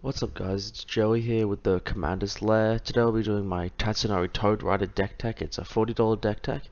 What's up guys, it's Joey here with the Commander's Lair. Today I'll be doing my Tatsunari Toad Rider deck tech. It's a $40 deck tech,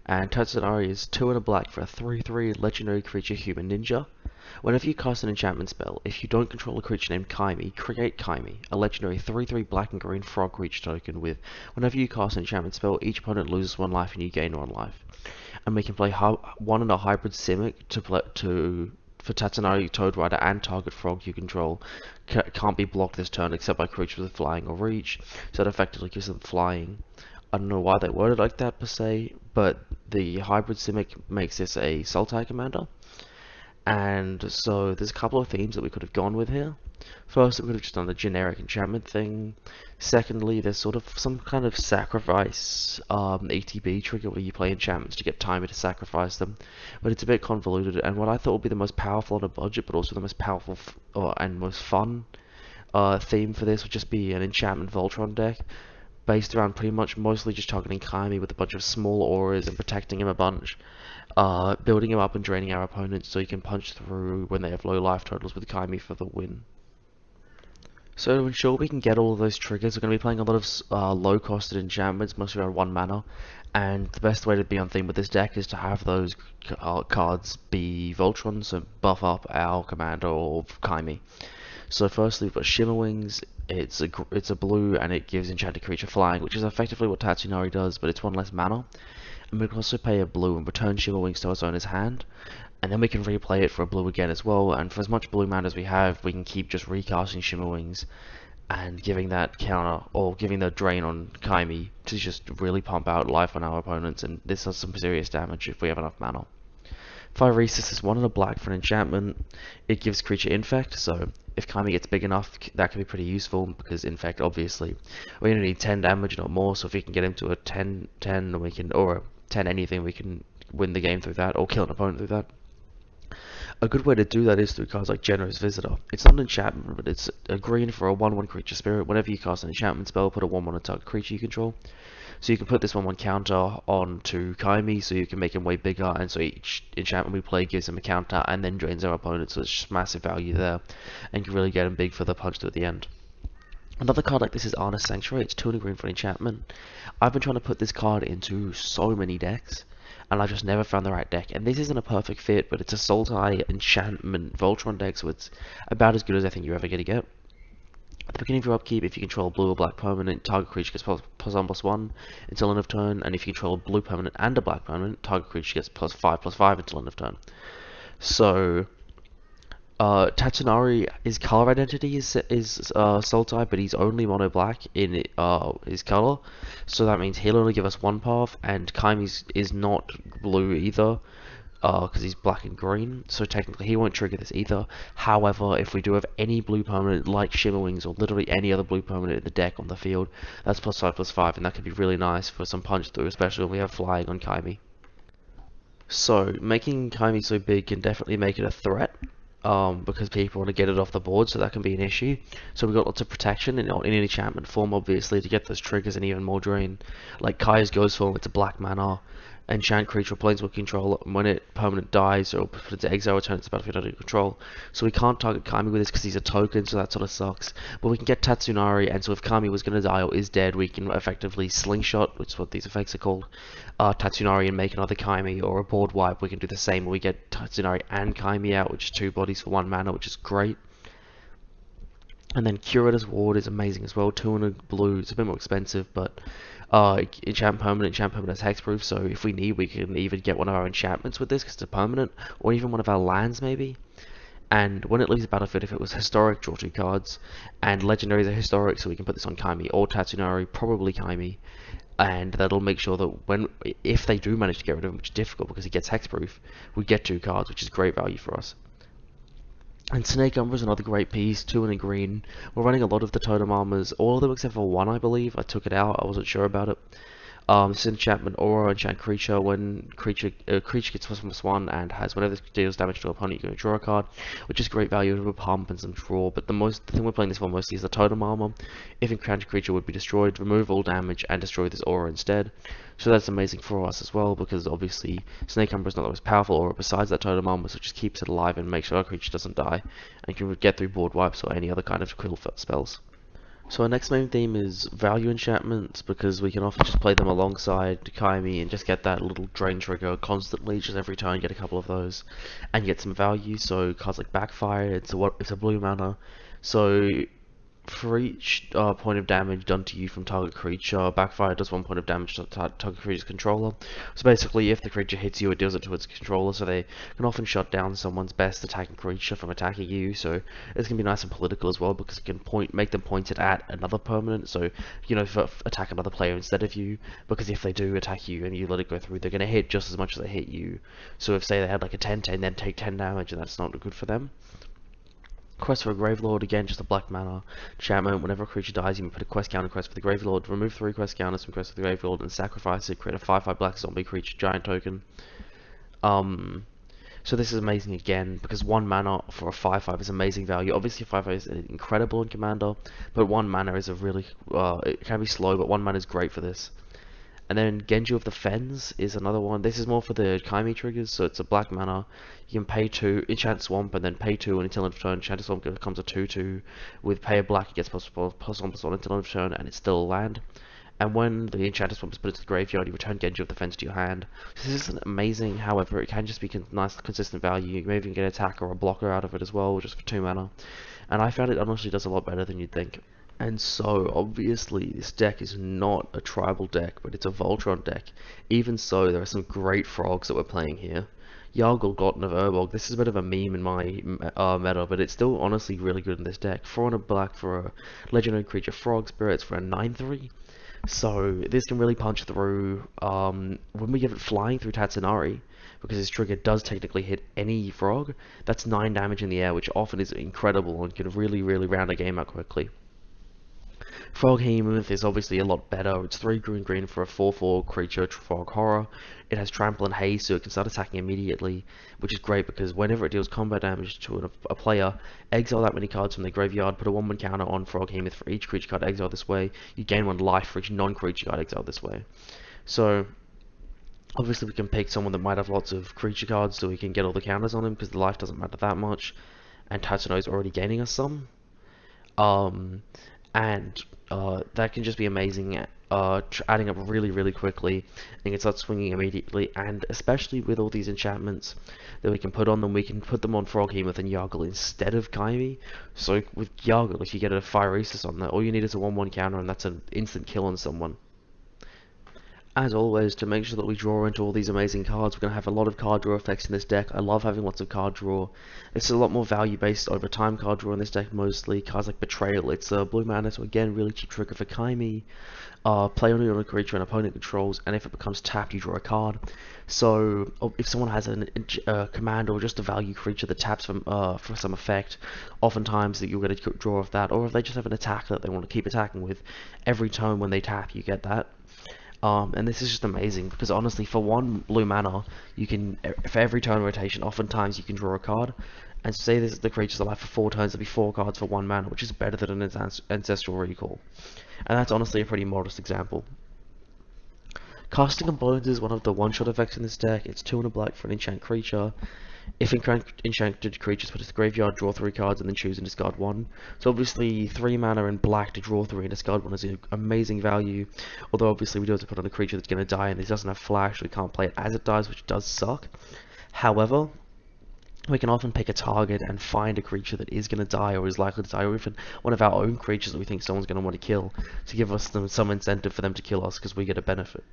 and Tatsunari is 2 and a black for a 3/3 legendary creature human ninja. Whenever you cast an enchantment spell, if you don't control a creature named Kaimi, create Kaimi, a legendary 3/3 black and green frog creature token with, whenever you cast an enchantment spell, each opponent loses 1 life and you gain 1 life. And we can play one and a hybrid Simic for Tatsunari, Toad Rider, and target frog you control can't be blocked this turn except by creatures with flying or reach, so it effectively gives them flying. I don't know why they worded like that per se, but the hybrid Simic makes this a Sultai commander. And so there's a couple of themes that we could have gone with here. First, we could have just done the generic enchantment thing. Secondly, there's sort of some kind of sacrifice ETB trigger where you play enchantments to get timer to sacrifice them. But it's a bit convoluted, and what I thought would be the most powerful on a budget, but also the most powerful and most fun theme for this would just be an enchantment Voltron deck based around pretty much mostly just targeting Kaimi with a bunch of small auras and protecting him a bunch. Building him up and draining our opponents so you can punch through when they have low life totals with Kaimi for the win. So to ensure we can get all of those triggers, we're going to be playing a lot of low-costed enchantments, mostly around 1 mana, and the best way to be on theme with this deck is to have those cards be Voltron, so buff up our commander or Kaimi. So firstly we've got Shimmer Wings. It's a blue and it gives enchanted creature flying, which is effectively what Tatsunari does, but it's 1 less mana. And we can also pay a blue and return Shimmer Wings to its owner's hand, and then we can replay it for a blue again as well, and for as much blue mana as we have, we can keep just recasting Shimmer Wings and giving that counter, or giving the drain on Kaimi to just really pump out life on our opponents, and this does some serious damage if we have enough mana. Phyresis is 1 and a black for an enchantment. It gives creature infect, so if Kaimi gets big enough, that can be pretty useful, because infect, obviously, we're going to need 10 damage, not more, so if we can get him to a 10, we can, or a 10 anything, we can win the game through that, or kill an opponent through that. A good way to do that is through cards like Generous Visitor. It's not an enchantment, but it's a green for a 1/1 creature spirit. Whenever you cast an enchantment spell, put a 1/1 on target creature you control. So you can put this 1/1 counter onto Kaimi, so you can make him way bigger, and so each enchantment we play gives him a counter and then drains our opponent, so it's just massive value there, and can really get him big for the punch through at the end. Another card like this is Arna's Sanctuary. It's 2 and a green for an enchantment. I've been trying to put this card into so many decks, and I just never found the right deck. And this isn't a perfect fit, but it's a Sultai Enchantment Voltron deck, so it's about as good as I think you're ever going to get. At the beginning of your upkeep, if you control a blue or black permanent, target creature gets +1/+1 until end of turn, and if you control a blue permanent and a black permanent, target creature gets +5/+5 until end of turn. So Tatsunari, his color identity is Sultai, but he's only mono black in his color, so that means he'll only give us 1 path, and Kaimi's is not blue either, because he's black and green, so technically he won't trigger this either. However, if we do have any blue permanent like Shimmer Wings or literally any other blue permanent in the deck on the field, that's +5/+5, and that could be really nice for some punch through, especially when we have flying on Kaimi. So making Kaimi so big can definitely make it a threat, because people want to get it off the board, so that can be an issue. So we've got lots of protection in an enchantment form, obviously, to get those triggers and even more drain. Like Kaya's Ghost form, it's a black mana enchant creature, planeswalker control. When it permanent dies or put into exile, return its battlefield under control. So we can't target Kaimi with this because he's a token, so that sort of sucks. But we can get Tatsunari, and so if Kaimi was going to die or is dead, we can effectively slingshot, which is what these effects are called, Tatsunari, and make another Kaimi, or a board wipe. We can do the same where we get Tatsunari and Kaimi out, which is 2 bodies for 1 mana, which is great. And then Curator's Ward is amazing as well, 2 and a blue. It's a bit more expensive, but enchant permanent has hexproof, so if we need, we can even get one of our enchantments with this because it's a permanent, or even one of our lands maybe. And when it leaves the battlefield, if it was historic, draw 2 cards, and legendaries are historic, so we can put this on Kaimi or Tatsunari, probably Kaimi, and that'll make sure that if they do manage to get rid of him, which is difficult because he gets hexproof, we get 2 cards, which is great value for us. And Snake Umbra is another great piece, 2 and a green. We're running a lot of the totem armors, all of them except for 1, I believe. I took it out, I wasn't sure about it. This enchantment aura enchant creature. When creature gets +1/+1 and has whenever it deals damage to an opponent, you're going to draw a card, which is great value to a pump and some draw. But the thing we're playing this for mostly is the totem armor. If encountered creature would be destroyed, remove all damage and destroy this aura instead. So that's amazing for us as well, because obviously Snake Umbra is not the most powerful aura besides that totem armor, so it just keeps it alive and makes sure our creature doesn't die, and can get through board wipes or any other kind of kill spells. So our next main theme is value enchantments, because we can often just play them alongside Kaimi and just get that little drain trigger constantly, just every turn get a couple of those, and get some value. So cards like Backfire, it's a blue mana, so for each point of damage done to you from target creature, Backfire does 1 point of damage to target creature's controller. So basically, if the creature hits you, it deals it to its controller, so they can often shut down someone's best attacking creature from attacking you. So it's going to be nice and political as well, because it can make them point it at another permanent, so, you know, attack another player instead of you, because if they do attack you and you let it go through, they're going to hit just as much as they hit you. So if, say, they had like a 10-10, then take 10 damage, and that's not good for them. Quest for a Gravelord, again, just a black mana enchantment. Whenever a creature dies, you can put a quest counter quest for the Gravelord, remove 3 quest counters from quest for the Gravelord, and sacrifice it, create a 5/5 black zombie creature giant token. So this is amazing again, because 1 mana for a 5/5 is amazing value. Obviously 5/5 is incredible in Commander, but 1 mana is a really, it can be slow, but 1 mana is great for this. And then Genju of the Fens is another one. This is more for the Kaimi triggers, so it's a black mana. You can pay 2, enchant Swamp, and then pay 2 until end of turn. Enchant Swamp becomes a 2/2. With pay a black, it gets +1/+1 until end of turn, and it's still a land. And when the Enchanted Swamp is put into the graveyard, you return Genji of the Fence to your hand. This isn't amazing, however, it can just be nice, consistent value. You may even get an attack or a blocker out of it as well, just for 2 mana. And I found it honestly does a lot better than you'd think. And so, obviously, this deck is not a tribal deck, but it's a Voltron deck. Even so, there are some great frogs that we're playing here. Yargle, Glutton of Urbog. This is a bit of a meme in my meta, but it's still honestly really good in this deck. 4 and a black for a legendary creature, Frog Spirits for a 9/3. So this can really punch through when we get it flying through Tatsunari, because this trigger does technically hit any frog. That's 9 damage in the air, which often is incredible and can really round a game out quickly. Froghemoth is obviously a lot better. It's 3 green for a 4/4 creature, Frog Horror. It has Trample and Haste, so it can start attacking immediately, which is great because whenever it deals combat damage to a player, exile that many cards from their graveyard, put a 1/1 counter on Froghemoth for each creature card exiled this way. You gain 1 life for each non-creature card exiled this way. So obviously we can pick someone that might have lots of creature cards so we can get all the counters on him, because the life doesn't matter that much, and Tatsunari is already gaining us some. And that can just be amazing, adding up really quickly, and you can start swinging immediately, and especially with all these enchantments that we can put on them, we can put them on Froghemoth and Yargle instead of Kaimi. So with Yargle, if you get a Phyresis on that, all you need is a 1/1 counter, and that's an instant kill on someone. As always, to make sure that we draw into all these amazing cards, we're going to have a lot of card draw effects in this deck. I love having lots of card draw. It's a lot more value based over time card draw in this deck mostly. Cards like Betrayal, it's a blue mana, so again, really cheap trigger for Kaimi. Play only on a creature an opponent controls, and if it becomes tapped, you draw a card. So if someone has a command or just a value creature that taps for some effect, oftentimes that you'll get a draw of that, or if they just have an attack that they want to keep attacking with, every turn when they tap, you get that. And this is just amazing, because honestly, for 1 blue mana, you can, for every turn rotation, oftentimes you can draw a card. And say this the creature's alive for 4 turns, it'll be 4 cards for 1 mana, which is better than an Ancestral Recall. And that's honestly a pretty modest example. Casting Components is one of the one-shot effects in this deck. It's 2 and a black for an enchant creature. If enchanted creatures put it to the graveyard, draw 3 cards and then choose and discard 1. So obviously 3 mana and black to draw 3 and discard 1 is an amazing value. Although obviously we do have to put on a creature that's going to die, and this doesn't have flash, so we can't play it as it dies, which does suck. However, we can often pick a target and find a creature that is going to die or is likely to die, or even one of our own creatures that we think someone's going to want to kill, to give us some incentive for them to kill us, because we get a benefit.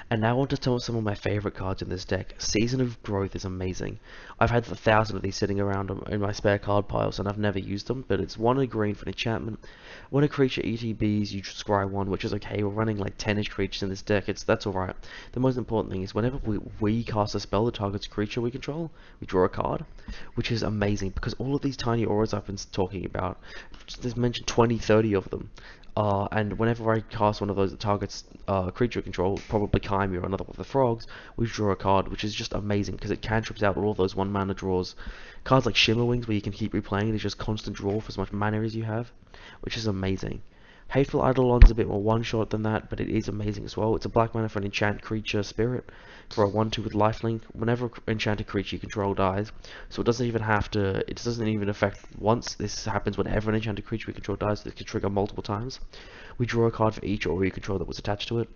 And now I want to tell some of my favorite cards in this deck. Season of Growth is amazing. I've had 1,000 of these sitting around in my spare card piles, and I've never used them, but it's 1 and a green for an enchantment. When a creature ETBs, you scry 1, which is okay. We're running like 10-ish creatures in this deck. That's alright. The most important thing is whenever we cast a spell that targets a creature we control, we draw a card, which is amazing, because all of these tiny auras I've been talking about, there's mentioned 20, 30 of them, And whenever I cast one of those that targets creature control, probably Kaimi or another one of the frogs, we draw a card, which is just amazing because it cantrips out all of those 1 mana draws. Cards like Shimmer Wings, where you can keep replaying, it's just constant draw for as much mana as you have, which is amazing. Hateful Eidolon's a bit more one-shot than that, but it is amazing as well. It's a black mana for an enchant creature spirit for a 1/2 with lifelink. Whenever an enchanted creature you control dies, so it doesn't even have to. It doesn't even affect once. This happens whenever an enchanted creature we control dies. This can trigger multiple times. We draw a card for each aura you control that was attached to it.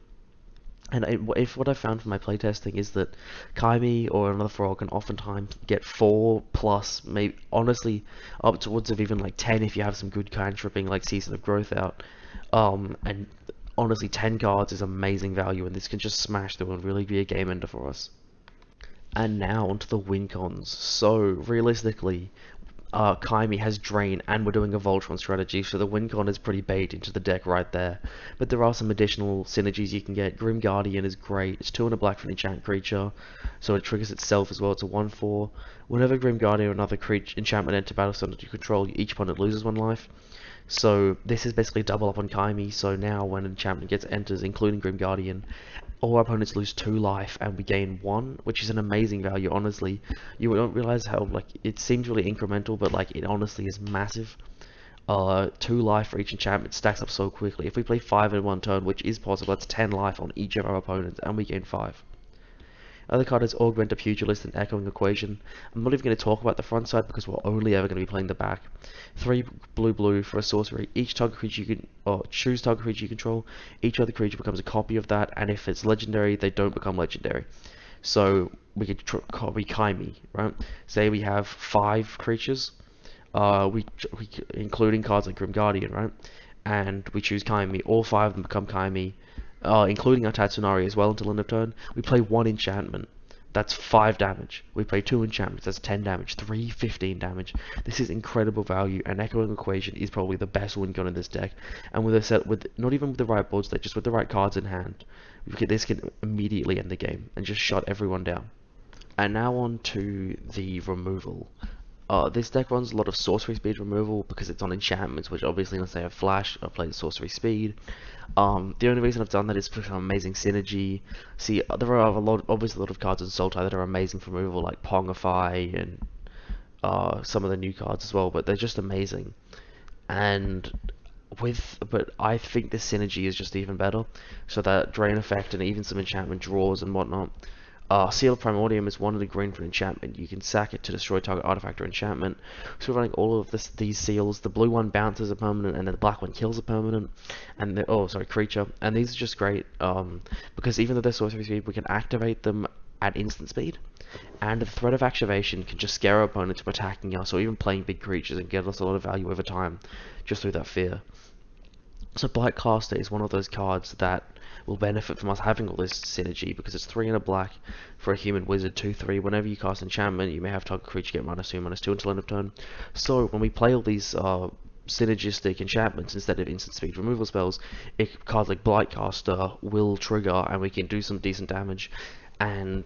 And if what I found from my playtesting is that Kaimi or another frog can oftentimes get 4 plus, maybe honestly upwards of even like 10 if you have some good cantripping like Season of Growth out. And honestly, 10 cards is amazing value, and this can just smash through and really be a game ender for us. And now onto the win cons. So realistically, Kaimi has Drain, and we're doing a Voltron strategy, so the win con is pretty baked into the deck right there. But there are some additional synergies you can get. Grim Guardian is great. It's 2 and a black for an enchant creature, so it triggers itself as well. It's a 1/4. Whenever Grim Guardian or another creature enchantment enter battlefield under your control, each opponent loses 1 life. So this is basically double up on Kaimi, so now when an enchantment enters, including Grim Guardian, all our opponents lose 2 life and we gain 1, which is an amazing value, honestly. You don't realize how, like, it seems really incremental, but, like, it honestly is massive. 2 life for each enchantment stacks up so quickly. If we play 5 in 1 turn, which is possible, that's 10 life on each of our opponents, and we gain 5. Other card is Augment a Pugilist and Echoing Equation. I'm not even going to talk about the front side because we're only ever going to be playing the back. 3 blue for a sorcery. Each target creature you can, or choose target creature you control. Each other creature becomes a copy of that, and if it's legendary, they don't become legendary. So we could copy Kaimi, right? Say we have 5 creatures, we including cards like Grim Guardian, right? And we choose Kaimi. All 5 of them become Kaimi. Including our Tatsunari as well until end of turn. We play 1 enchantment. That's 5 damage. We play 2 enchantments. That's 10 damage. 3, 15 damage. This is incredible value, and Echoing Equation is probably the best win gun in this deck. And with a set, with not even with the right board state, just with the right cards in hand, this can immediately end the game and just shut everyone down. And now on to the removal. This deck runs a lot of sorcery speed removal because it's on enchantments, which obviously unless they have flash, I play the sorcery speed. The only reason I've done that is for some amazing synergy. See, there are obviously a lot of cards in Sultai that are amazing for removal, like Pongify and some of the new cards as well, but they're just amazing. But I think this synergy is just even better. So that Drain effect and even some enchantment draws and whatnot. Seal of Primordium is 1 and a green for an enchantment. You can sack it to destroy target artifact or enchantment. So we're running all of these seals. The blue one bounces a permanent, and then the black one kills a permanent. And creature. And these are just great because even though they're sorcery speed, we can activate them at instant speed. And the threat of activation can just scare our opponents from attacking us or even playing big creatures and get us a lot of value over time just through that fear. So Blightcaster is one of those cards that will benefit from us having all this synergy because it's 3 and a black for a human wizard, 2/3. Whenever you cast enchantment, you may have target creature get -2, -2 until end of turn. So when we play all these synergistic enchantments instead of instant speed removal spells, cards like Blightcaster will trigger and we can do some decent damage and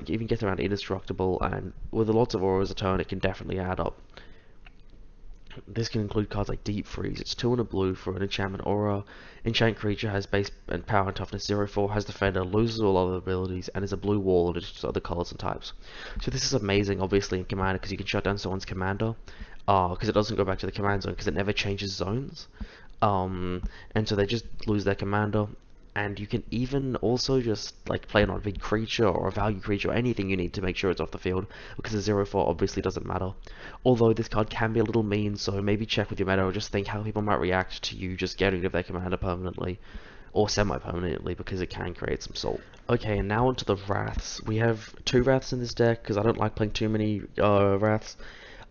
even gets around indestructible, and with lots of auras a turn it can definitely add up. This can include cards like Deep Freeze. It's 2 and a blue for an enchantment aura. Enchant creature has base and power and toughness 0/4, has defender, loses all other abilities, and is a blue wall of its other colors and types. So this is amazing, obviously, in Commander, because you can shut down someone's commander, because it doesn't go back to the command zone, because it never changes zones. And so they just lose their commander. And you can even also just like play on a big creature or a value creature or anything you need to make sure it's off the field, because a 0/4 obviously doesn't matter. Although this card can be a little mean, so maybe check with your meta or just think how people might react to you just getting rid of their commander permanently or semi-permanently, because it can create some salt. Okay, and now onto the Wraths. We have 2 Wraths in this deck because I don't like playing too many Wraths.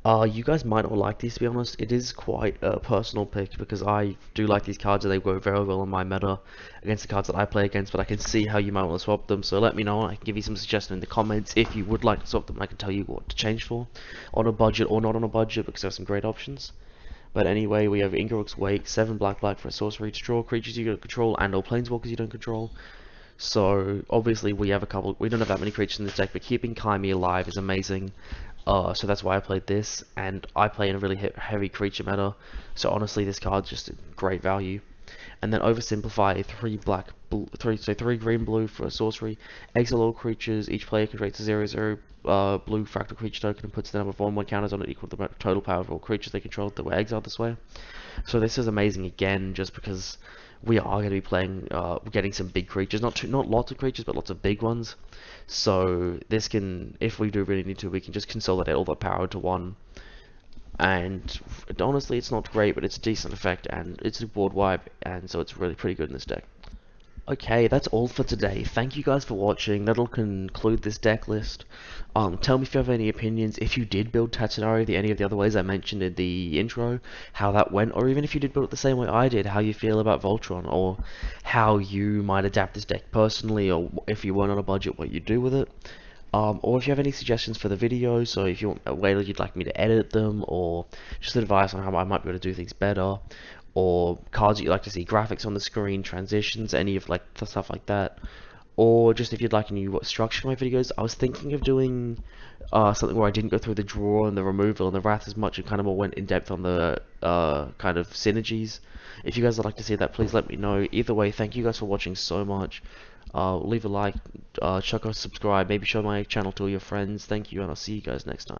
You guys might not like these, to be honest. It is quite a personal pick because I do like these cards and they go very well in my meta against the cards that I play against, but I can see how you might want to swap them, so let me know. I can give you some suggestions in the comments if you would like to swap them. I can tell you what to change for, on a budget or not on a budget, because there are some great options. But anyway, we have Ingarok's Wake, 7 black for a sorcery to draw creatures you don't control and or planeswalkers you don't control. So obviously we don't have that many creatures in this deck, but keeping Kaimi alive is amazing. So that's why I played this, and I play in a really heavy creature meta, so honestly this card's just a great value. and then oversimplify three green blue for a sorcery. Exile all creatures. Each player creates a 0/0 blue fractal creature token and puts the number of 1/1 counters on it equal to the total power of all creatures they control that were exiled this way. So this is amazing again, just because we are going to be playing, getting some big creatures, not lots of creatures, but lots of big ones. So this can, if we do really need to, we can just consolidate all the power into one. And honestly, it's not great, but it's a decent effect, and it's a board wipe, and so it's really pretty good in this deck. Okay, that's all for today. Thank you guys for watching. That'll conclude this deck list. Tell me if you have any opinions. If you did build Tatsunari any of the other ways I mentioned in the intro, how that went, or even if you did build it the same way I did, how you feel about Voltron, or how you might adapt this deck personally, or if you weren't on a budget, what you do with it. Or if you have any suggestions for the videos, so if you want a way that you'd like me to edit them, or just advice on how I might be able to do things better, or cards that you'd like to see graphics on the screen, transitions, any of the stuff like that, or just if you'd like a new structure for my videos. I was thinking of doing something where I didn't go through the draw and the removal and the wrath as much, and kind of more went in depth on the kind of synergies. If you guys would like to see that, please let me know. Either way, thank you guys for watching so much. Leave a like, check out, subscribe, maybe show my channel to all your friends. Thank you, and I'll see you guys next time.